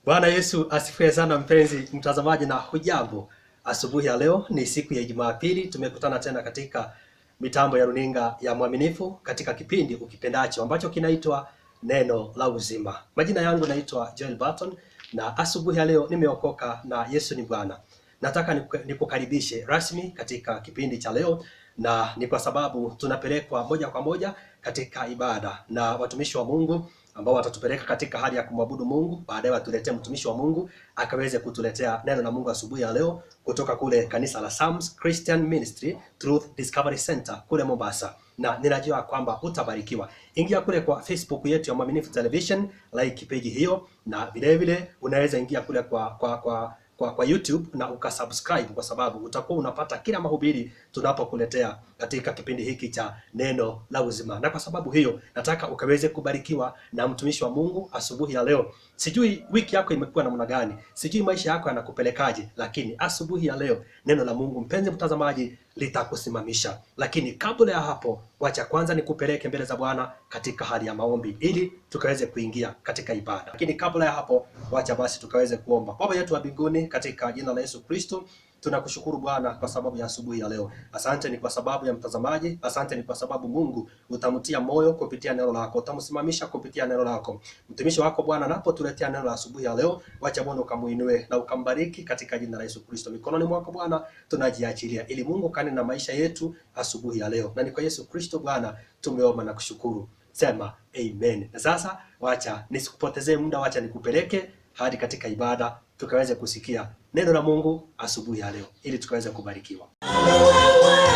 Bwana Yesu asifiwe sana mpenzi mtazamaji, na hujambo. Asubuhi ya leo ni siku ya Jumapili, tumekutana tena katika mitambo ya runinga ya Mwaminifu katika kipindi ukipendacho ambacho kinaitwa Neno la Uzima. Majina yangu naitwa Joel Barton, na asubuhi ya leo nimeokoka na Yesu ni Bwana. Nataka nikukaribishe rasmi katika kipindi cha leo, na ni kwa sababu tunapelekwa moja kwa moja katika ibada na watumishi wa Mungu ambao watatupeleka katika hali ya kumwabudu Mungu. Baadaye watuletee mtumishi wa Mungu akaweze kutuletea neno la Mungu asubuhi ya leo kutoka kule kanisa la Psalms Christian Ministry Truth Discovery Center kule Mombasa, na ninajua kwamba utabarikiwa. Ingia kule kwa Facebook yetu ya Mwaminifu Television, like page hiyo, na vile vile unaweza ingia kule kwa YouTube na ukasubscribe, kwa sababu utakuwa unapata kila mahubiri tunapokuletea katika kipindi hiki cha Neno la Uzima. Na kwa sababu hiyo nataka ukaweze kubarikiwa na mtumishi wa Mungu asubuhi ya leo. Sijui wiki yako imekuwa namna gani, sijui maisha yako yanakupelekaje, lakini asubuhi ya leo neno la Mungu, mpenzi mtazamaji, litakusimamisha. Lakini kabla ya hapo, wacha kwanza nikupeleke mbele za Bwana katika hali ya maombi ili tukaweze kuingia katika ibada. Lakini kabla ya hapo, wacha basi tukaweze kuomba. Baba yetu wa mbinguni, katika jina la Yesu Kristo, tunakushukuru Bwana kwa sababu ya asubuhi ya leo. Asante ni kwa sababu ya mtazamaji, asante ni kwa sababu Mungu utamtia moyo kupitia neno lako, utamsimamisha kupitia neno lako. Mtumishi wako Bwana anapotuletea neno la asubuhi ya leo, wacha Bwana ukamuinue na ukambariki katika jina la Yesu Kristo. Mikononi mwako Bwana tunajiachilia ili Mungu kane na maisha yetu asubuhi ya leo. Na ni kwa Yesu Kristo Bwana tumeomba na kushukuru. Sema amen. Na sasa wacha nisikupotezee muda, wacha nikupeleke hadi katika ibada tukaweze kusikia neno la Mungu asubuhi ya leo ili tukaweze kubarikiwa. Oh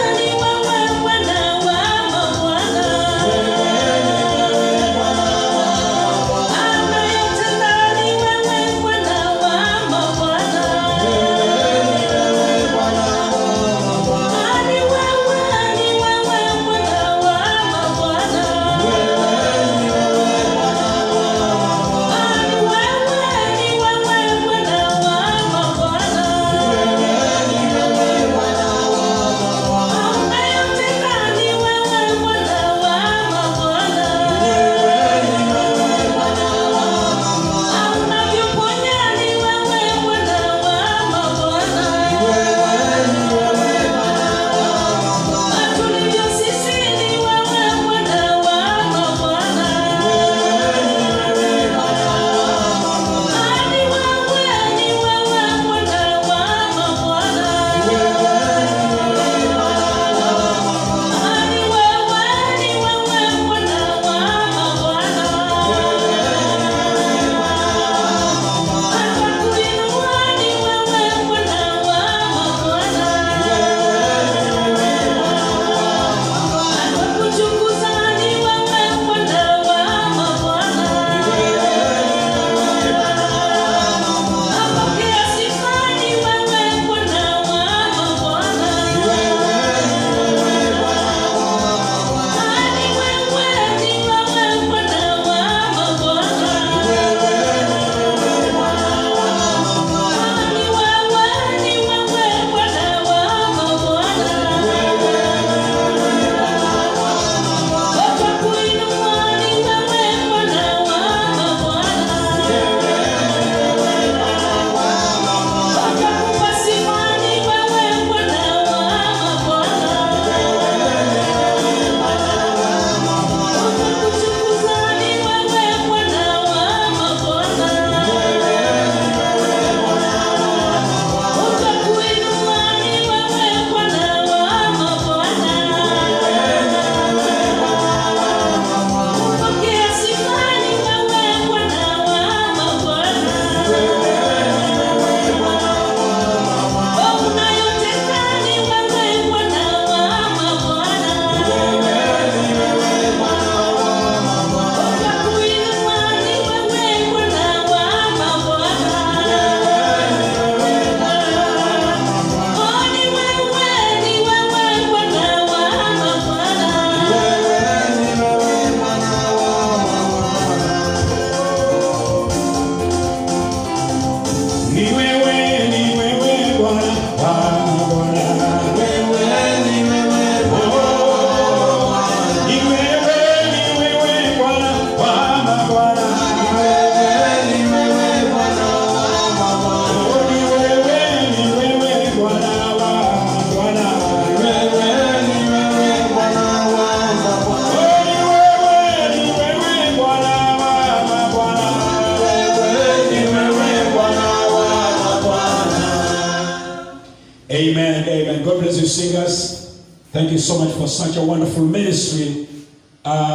Thank you so much for such a wonderful ministry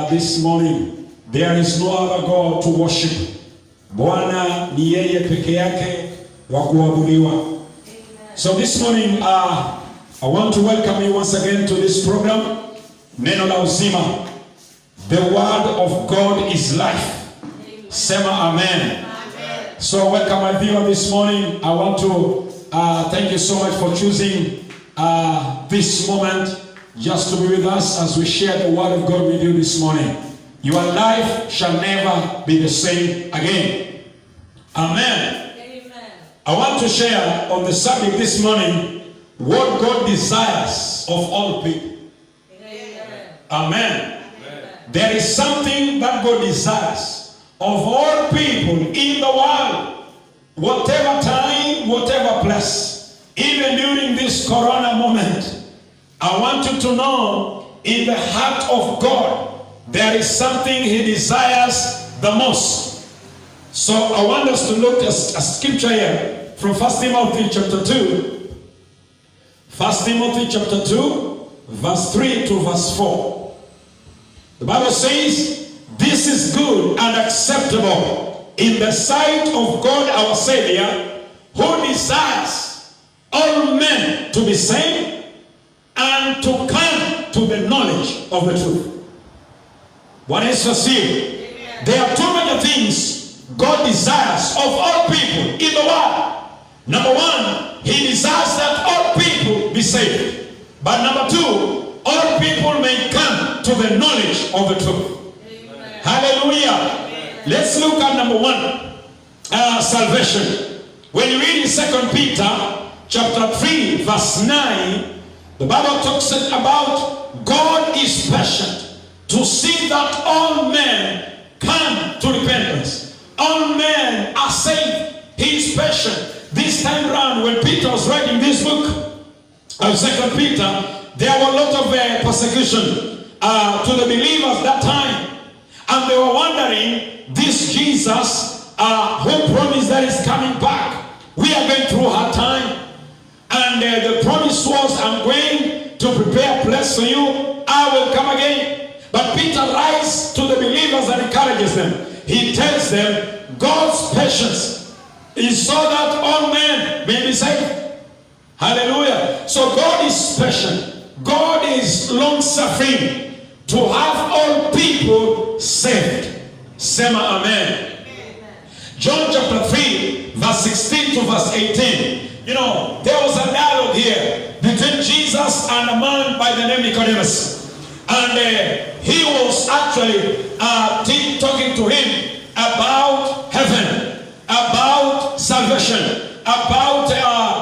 this morning. There is no other God to worship. Bwana ni yeye peke yake wa kuabudiwa. So this morning I want to welcome you once again to this program, Neno la Uzima. The word of God is life. Sema amen. Amen. So welcome my viewer this morning. I want to thank you so much for choosing this moment just to be with us as we share the word of God with you this morning. Your life shall never be the same again. Amen. Amen. I want to share on the subject this morning what God desires of all people. Amen. Amen. There is something that God desires of all people in the world, whatever time, whatever place, even during this corona moment. I want you to know, in the heart of God, there is something He desires the most. So I want us to look at a scripture here from 1 Timothy chapter 2. 1 Timothy chapter 2, verse 3 to verse 4. The Bible says, this is good and acceptable in the sight of God our Savior, who desires all men to be saved and to come to the knowledge of the truth. What is to see? There are too many things God desires of all people in the world. Number one, He desires that all people be saved. But number two, all people may come to the knowledge of the truth. Amen. Hallelujah. Amen. Let's look at number one, salvation. When you read in 2 Peter chapter 3 verse 9, the Bible talks about God is patient to see that all men come to repentance. All men are saved. He is patient. This time around, when Peter was writing this book of 2 Peter, there were a lot of persecution to the believers that time. And they were wondering, this Jesus who promised that is coming back, we are going through hard time. And the promise was, I'm going to prepare a place for you. I will come again. But Peter writes to the believers and encourages them. He tells them, God's patience is so that all men may be saved. Hallelujah. So God is patient. God is long-suffering to have all people saved. Sema amen. John chapter 3 verse 16 to verse 18. You know, there was a dialogue here between Jesus and a man by the name Nicodemus. And he was actually talking to him about heaven, about salvation, about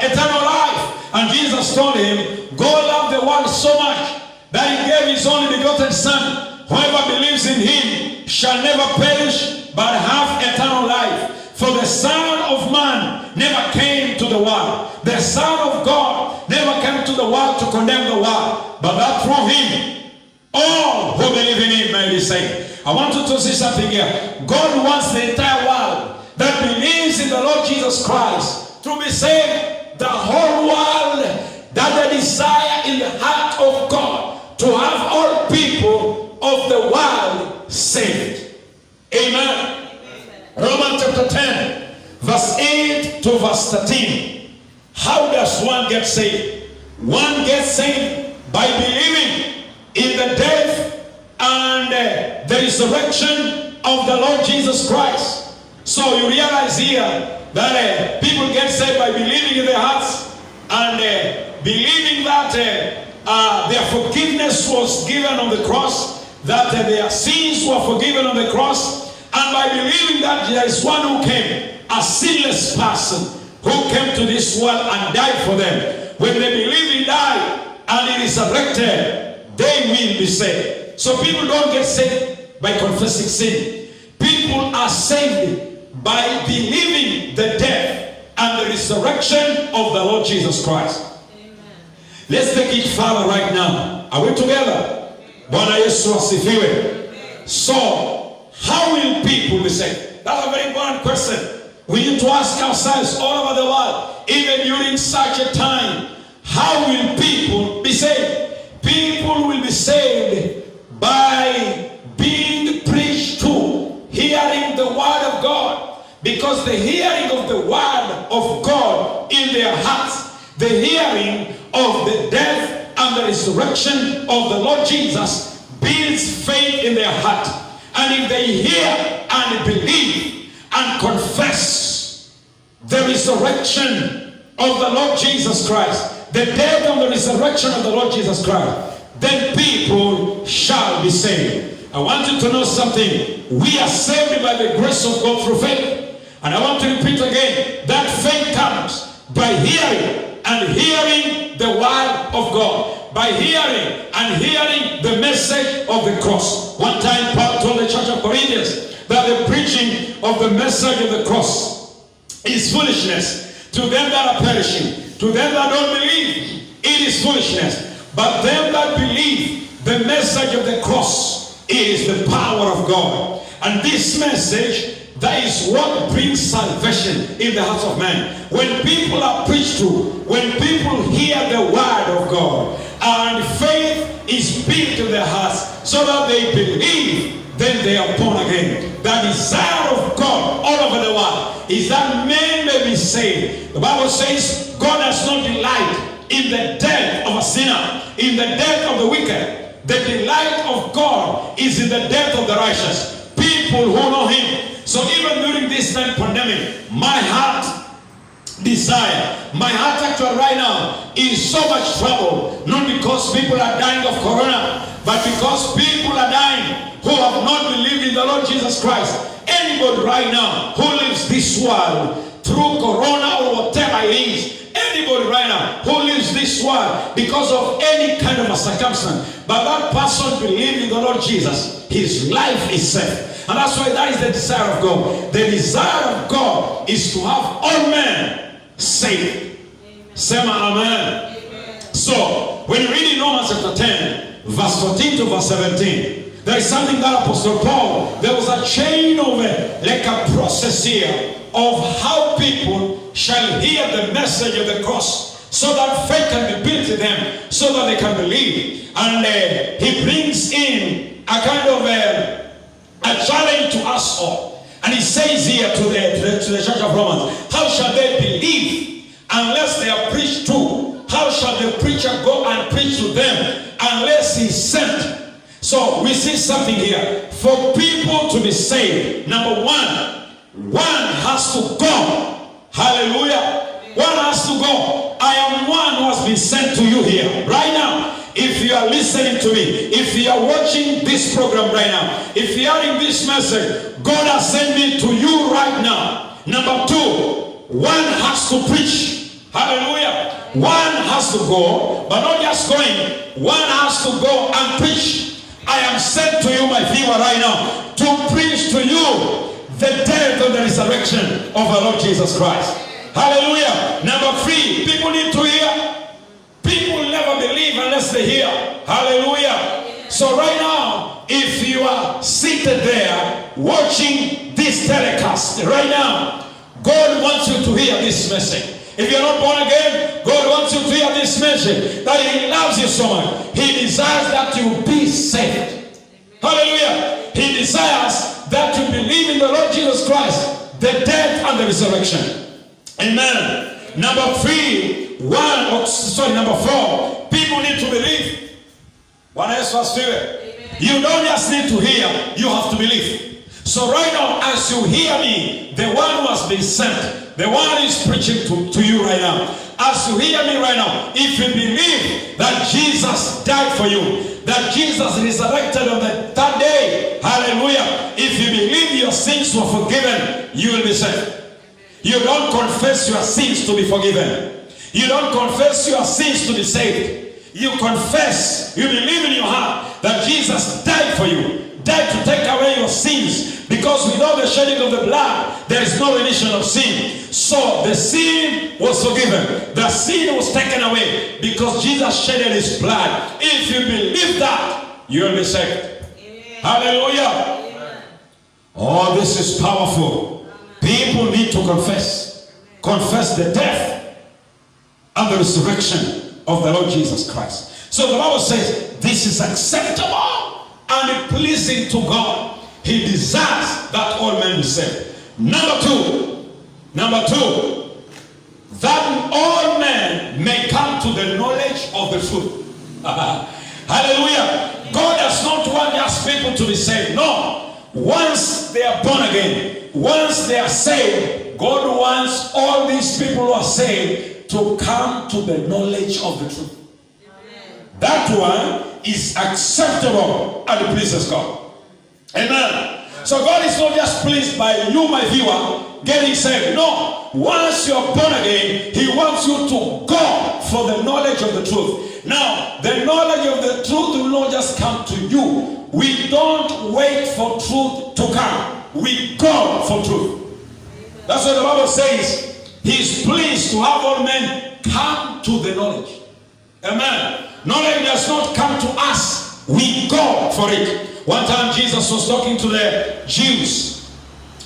eternal life. And Jesus told him, God loved the world so much that He gave His only begotten Son. Whoever believes in Him shall never perish but have eternal life. For the Son of Man never came to the world. The Son of God never came to the world to condemn the world, but that through Him all who believe in Him may be saved. I want you to see something here. God wants the entire world that believes in the Lord Jesus Christ to be saved. The whole world, that the desire in the heart of God to have all people of the world saved. Amen. Romans chapter 10 verse 8 to verse 13. How does one get saved? One gets saved by believing in the death and the resurrection of the Lord Jesus Christ. So you realize here that people get saved by believing in their hearts and believing that their forgiveness was given on the cross, that their sins were forgiven on the cross, and by believing that there is one who came, a sinless person who came to this world and died for them. When they believe He died and He resurrected, they will be saved. So people don't get saved by confessing sin. People are saved by believing the death and the resurrection of the Lord Jesus Christ. Amen. Let's take it further right now. Are we together? Bwana Yesu asifiwe. So, how will people be saved? That's a very important question. We need to ask ourselves all over the world, even during such a time, how will people be saved? People will be saved by being preached to, hearing the word of God. Because the hearing of the word of God in their hearts, the hearing of the death and the resurrection of the Lord Jesus builds faith in their heart. And if they hear and believe and confess the resurrection of the Lord Jesus Christ, the death and the resurrection of the Lord Jesus Christ, then people shall be saved. I want you to know something. We are saved by the grace of God through faith. And I want to repeat again, that faith comes by hearing and hearing the word of God. By hearing and hearing the message of the cross. One time Paul told the church of Corinthians that the preaching of the message of the cross is foolishness to them that are perishing. To them that don't believe, it is foolishness. But them that believe, the message of the cross is the power of God. And this message, that is what brings salvation in the hearts of man. When people are preached to, when people hear the word of God, and faith is built in their hearts so that they believe, then they are born again. The desire of God all over the world is that men may be saved. The Bible says God does not delight in the death of a sinner, in the death of the wicked. The delight of God is in the death of the righteous, people who know Him. So even during this time pandemic, my heart desire, my heart actually right now is so much trouble, not because people are dying of corona, but because people are dying who have not believed in the Lord Jesus Christ. Anybody right now who lives this world through corona or whatever it is, anybody right now who lives this world because of any kind of a circumstance, but that person believes in the Lord Jesus, his life is safe. And that's why that is the desire of God. The desire of God is to have all men saved. Say amen. So, when you read in Romans chapter 10, verse 14 to verse 17, there is something that Apostle Paul, there was a chain of like a process here of how people shall hear the message of the cross, so that faith can be built in them, so that they can believe. And he brings in a kind of a challenge to us all. And he says here to the church of Romans, how shall they believe unless they are preached to? How shall the preacher go and preach to them unless he's sent? So we see something here. For people to be saved, number one has to go. Hallelujah. One has to go. I am one who has been sent to you here right now. If you are listening to me, if you are watching this program right now, if you are hearing this message, God has sent me to you right now. Number two, one has to preach. Hallelujah. One has to go, but not just going. One has to go and preach. I am sent to you, my viewer, right now, to preach to you the death and the resurrection of our Lord Jesus Christ. Hallelujah. Number three, people need to hear. People never believe unless they hear. Hallelujah. So right now, if you are seated there watching this telecast right now, God wants you to hear this message. If you're not born again, God wants you to hear this message, that He loves you so much. He desires that you be saved. Hallelujah. He desires that you believe in the Lord Jesus Christ, the death and the resurrection. Amen. Number four, people need to believe. You don't just need to hear, you have to believe. So right now, as you hear me, the one who has been sent, the one who is preaching to you right now, as you hear me right now, if you believe that Jesus died for you, that Jesus resurrected on the third day, hallelujah, if you believe your sins were forgiven, you will be saved. You don't confess your sins to be forgiven. You don't confess your sins to be saved. You confess, you believe in your heart that Jesus died for you, died to take away your sins, because without the shedding of the blood, there is no remission of sin. So the sin was forgiven. The sin was taken away because Jesus shedded His blood. If you believe that, you will be saved. Amen. Hallelujah. Amen. Oh, this is powerful. People need to confess. Confess the death and the resurrection of the Lord Jesus Christ. So the Bible says, this is acceptable and pleasing to God. He desires that all men be saved. Number two, that all men may come to the knowledge of the truth. Hallelujah. God does not want just people to be saved. No. Once they are born again, once they are saved, God wants all these people who are saved to come to the knowledge of the truth. Amen. That one is acceptable and pleases God. Amen. So God is not just pleased by you, my viewer, getting saved. No. Once you are born again, He wants you to go for the knowledge of the truth. Now, the knowledge of the truth will not just come to you. We don't wait for truth to come. We go for truth. That's what the Bible says. He is pleased to have all men come to the knowledge. Amen. Knowledge does not come to us. We go for it. One time Jesus was talking to the Jews.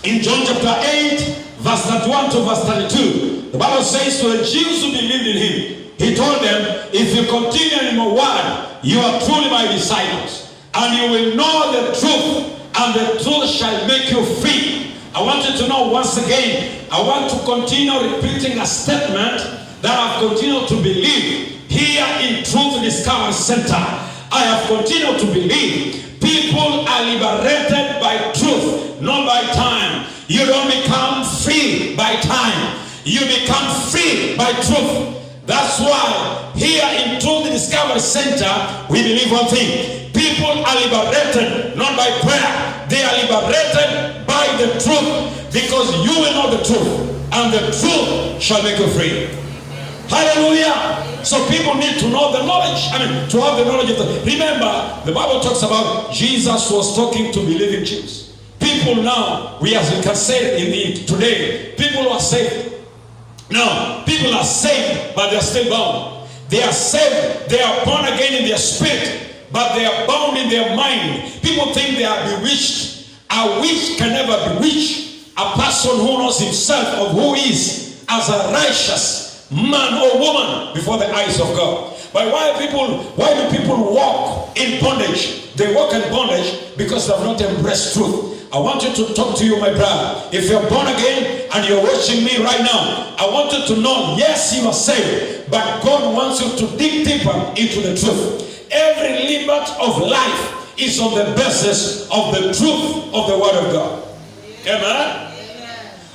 In John chapter 8, verse 31 to verse 32. The Bible says to the Jews who believed in Him, He told them, if you continue in my word, you are truly my disciples. And you will know the truth, and the truth shall make you free. I want you to know once again, I want to continue repeating a statement that I've continued to believe here in Truth Discovery Center. I have continued to believe people are liberated by truth, not by time. You don't become free by time. You become free by truth. That's why here in Truth Discovery Center, we believe one thing. People are liberated not by prayer. They are liberated by the truth, because you will know the truth, and the truth shall make you free. Hallelujah. So people need to know the knowledge. To have the knowledge of the... Remember, the Bible talks about Jesus was talking to believing Jews. People now, as we can say today, people are saved. Now, people are saved, but they are still bound. They are saved, they are born again in their spirit, but they are bound in their mind. People think they are bewitched. A witch can never bewitch a person who knows himself of who he is as a righteous man or woman before the eyes of God. But why do people walk in bondage? They walk in bondage because they have not embraced truth. I want you to talk to you, my brother. If you're born again and you're watching me right now, I want you to know, yes, you are saved, but God wants you to dig deeper into the truth. Every limit of life is on the basis of the truth of the Word of God. Amen?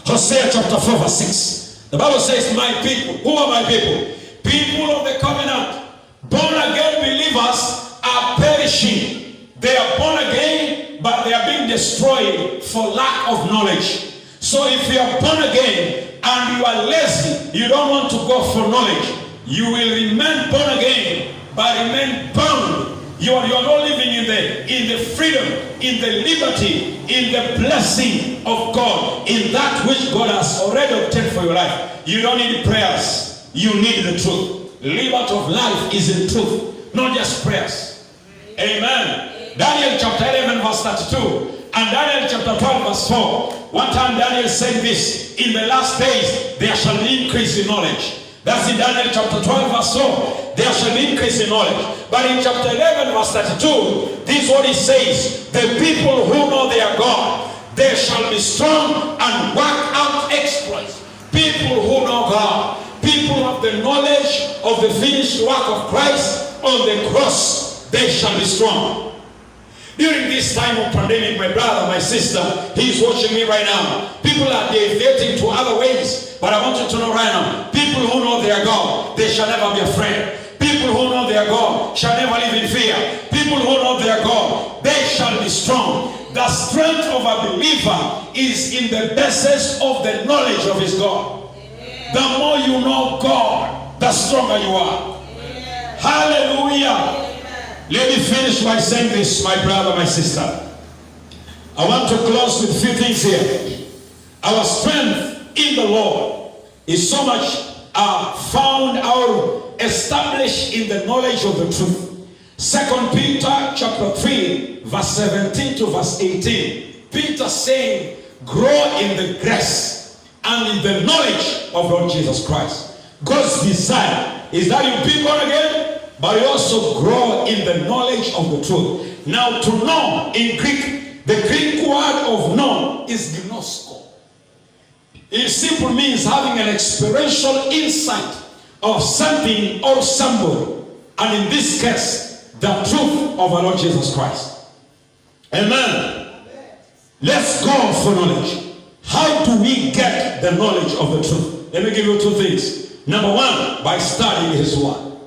Hosea chapter 4 verse 6. The Bible says, my people. Who are my people? People of the covenant. Born again believers are perishing. They are born again, but they are being destroyed for lack of knowledge. So if you are born again and you are lazy, you don't want to go for knowledge, you will remain born again, but remain bound. You are not living in the freedom, in the liberty, in the blessing of God, in that which God has already obtained for your life. You don't need prayers. You need the truth. Liberty of life is in truth, not just prayers. Amen. Daniel chapter 11 verse 32 and Daniel chapter 12 verse 4. One time Daniel said this, in the last days there shall be increase in knowledge. That's in Daniel chapter 12 verse 4. There shall be increase in knowledge. But in chapter 11 verse 32, this is what he says. The people who know their God, they shall be strong and work out exploits. People who know God, people have the knowledge of the finished work of Christ on the cross, they shall be strong. During this time of pandemic, my brother, my sister, he's watching me right now. People are deviating to other ways. But I want you to know right now, people who know their God, they shall never be afraid. People who know their God shall never live in fear. People who know their God, they shall be strong. The strength of a believer is in the basis of the knowledge of his God. Amen. The more you know God, the stronger you are. Amen. Hallelujah. Let me finish by saying this, my brother, my sister. I want to close with a few things here. Our strength in the Lord is so much found or established in the knowledge of the truth. 2 Peter chapter 3, verse 17 to verse 18. Peter saying, grow in the grace and in the knowledge of Lord Jesus Christ. God's desire is that you be born again, but you also grow in the knowledge of the truth. Now, to know in Greek, the Greek word of know is gnosko. It simply means having an experiential insight of something or somebody, and in this case, the truth of our Lord Jesus Christ. Amen. Let's go for knowledge. How do we get the knowledge of the truth? Let me give you two things. Number one, by studying His Word. Amen.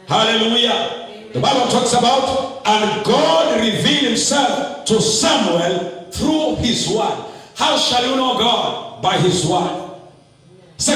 Hallelujah. Amen. The Bible talks about, and God revealed Himself to Samuel through His Word. How shall you know God? By His Word. 2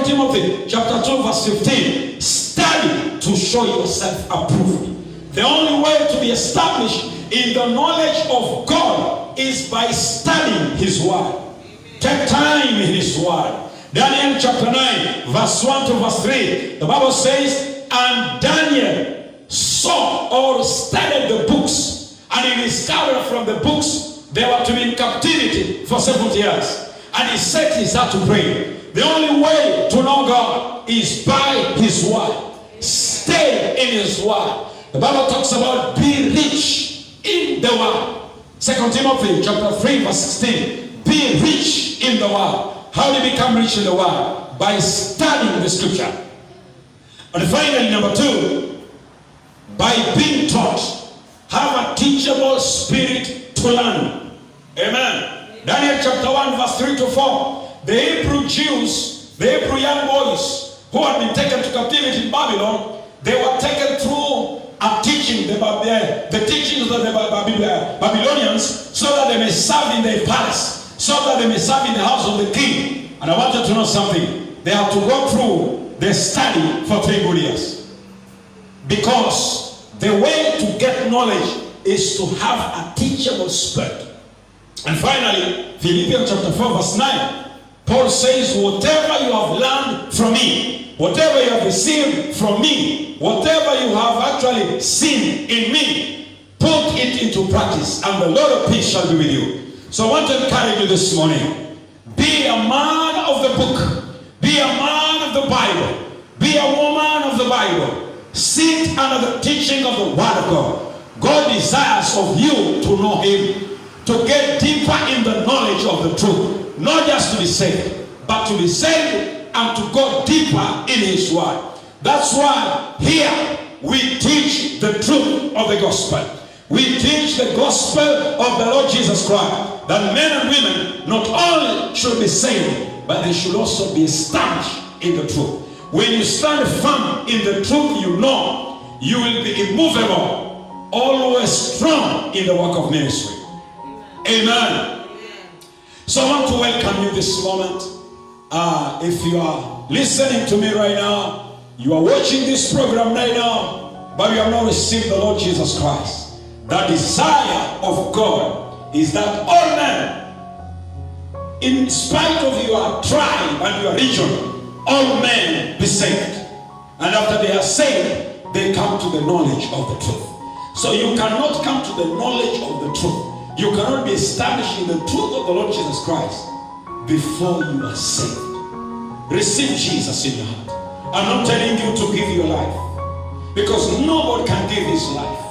Timothy chapter 2 verse 15. Study to show yourself approved. The only way to be established in the knowledge of God is by studying His Word. Take time in His Word. Daniel chapter 9 verse 1 to verse 3. The Bible says, and Daniel saw or studied the books, and he discovered from the books they were to be in captivity for 70 years. And he set his heart to pray. The only way to know God is by His Word. Stay in His Word. The Bible talks about be rich in the Word. 2 Timothy chapter 3 verse 16. Be rich in the Word. How do you become rich in the Word? By studying the Scripture. And finally, number two, by being taught. Have a teachable spirit to learn. Amen. Daniel chapter 1 verse 3 to 4. The Hebrew Jews, the Hebrew young boys who had been taken to captivity in Babylon, they were taken through a teaching, the teachings of the Babylonians, so that they may serve in their palace, so that they may serve in the house of the king. And I want you to know something. They have to go through the study for 3 good years. Because the way to get knowledge is to have a teachable spirit. And finally, Philippians chapter 4 verse 9. Paul says, whatever you have learned from me, whatever you have received from me, whatever you have actually seen in me, put it into practice, and the Lord of peace shall be with you. So I want to encourage you this morning. Be a man of the book. Be a man of the Bible. Be a woman of the Bible. Sit under the teaching of the Word of God. God desires of you to know Him, to get deeper in the knowledge of the truth. Not just to be saved, but to be saved and to go deeper in His Word. That's why here we teach the truth of the gospel. We teach the gospel of the Lord Jesus Christ. That men and women not only should be saved, but they should also be established in the truth. When you stand firm in the truth, you know you will be immovable, always strong in the work of ministry. Amen. So I want to welcome you this moment. If you are listening to me right now, you are watching this program right now, but you have not received the Lord Jesus Christ. The desire of God is that all men, in spite of your tribe and your region, all men be saved. And after they are saved, they come to the knowledge of the truth. So you cannot come to the knowledge of the truth. You cannot be established in the truth of the Lord Jesus Christ before you are saved. Receive Jesus in your heart. I'm not telling you to give your life, because nobody can give his life.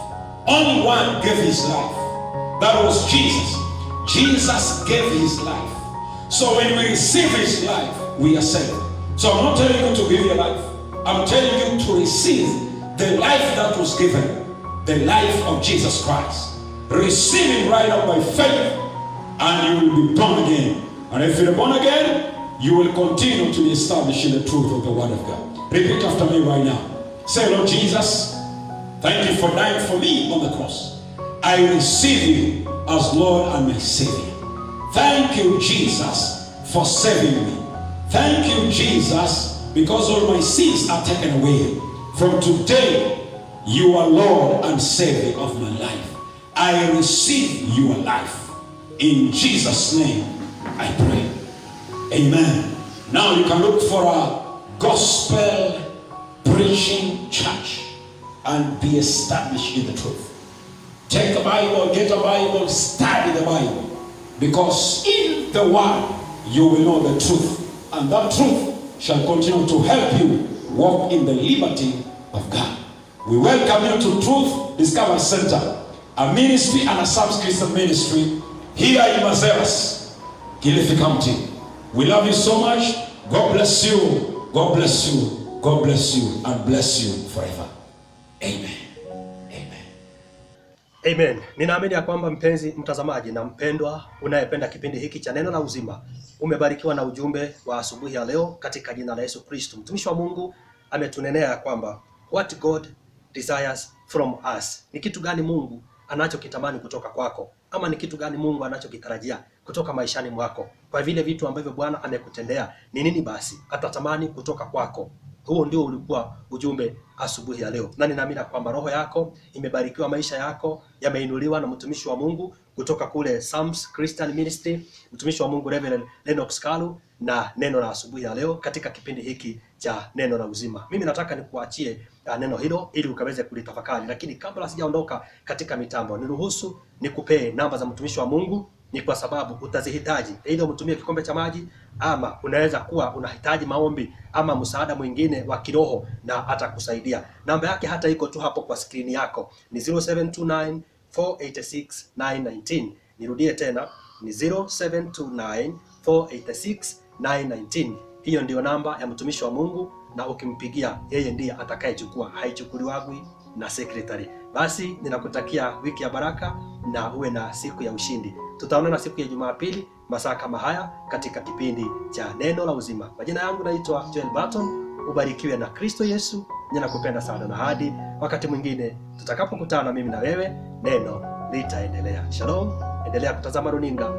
Only one gave his life. That was Jesus. Jesus gave his life. So when we receive his life, we are saved. So I'm not telling you to give your life. I'm telling you to receive the life that was given, the life of Jesus Christ. Receive it right up by faith, and you will be born again. And if you're born again, you will continue to be established in the truth of the Word of God. Repeat after me right now. Say, Lord Jesus, thank you for dying for me on the cross. I receive you as Lord and my Savior. Thank you, Jesus, for saving me. Thank you, Jesus, because all my sins are taken away. From today, you are Lord and Savior of my life. I receive your life. In Jesus' name, I pray. Amen. Now you can look for a gospel preaching church and be established in the truth. Take a Bible, get a Bible, study the Bible. Because in the Word, you will know the truth. And that truth shall continue to help you walk in the liberty of God. We welcome you to Truth Discovery Center, a ministry and a Christian ministry here in Mazeras, Kilifi County. We love you so much. God bless you. God bless you. God bless you and bless you forever. Amen. Amen. Ninaamini ya kwamba mpenzi mtazamaji na mpendwa unayependa kipindi hiki cha Neno la Uzima, umebarikiwa na ujumbe wa asubuhi ya leo katika jina la Yesu Kristo. Mtumishi wa Mungu ametunenea ya kwamba what God desires from us. Ni kitu gani Mungu anachokitamani kutoka kwako, ama ni kitu gani Mungu anachokitarajia kutoka maishani mwako? Kwa vile vitu ambavyo Bwana amekutendea, ni nini basi atatamani kutoka kwako? Huo ndio ulikuwa ujumbe asubuhi ya leo, na ninaamini kwamba roho yako imebarikiwa, maisha yako yameinuliwa na mtumishi wa Mungu kutoka kule Psalms Christian Ministry, mtumishi wa Mungu Reverend Lennox Kalu, na neno la asubuhi ya leo katika kipindi hiki cha Neno la Uzima. Mimi nataka nikuachie neno hilo ili ukaweze kulitafakari, lakini kabla sijaondoka katika mitambo, niruhusu nikupee namba za mtumishi wa Mungu. Ni kwa sababu utazihitaji, aidha umtumie kikombe cha maji, ama unaweza kuwa unahitaji maombi ama msaada mwingine wa kiroho, na atakusaidia. Namba yake hata iko tu hapo kwa skrini yako, ni 0729 486 919. Nirudie tena, ni 0729 486 919. Hiyo ndiyo namba ya mtumishi wa Mungu, na ukimpigia yeye ndiye atakayechukua, haichukuliwagwi na secretary. Basi ninakutakia wiki ya baraka na uwe na siku ya ushindi. Tutaonana siku ya Jumapili masaa kama haya katika kipindi cha Neno la Uzima. Majina yangu naitwa Joel Barton. Ubarikiwe na Kristo Yesu. Ninakupenda sana, na hadi wakati mwingine tutakapokutana mimi na wewe, neno litaendelea. Shalom. Endelea kutazama runinga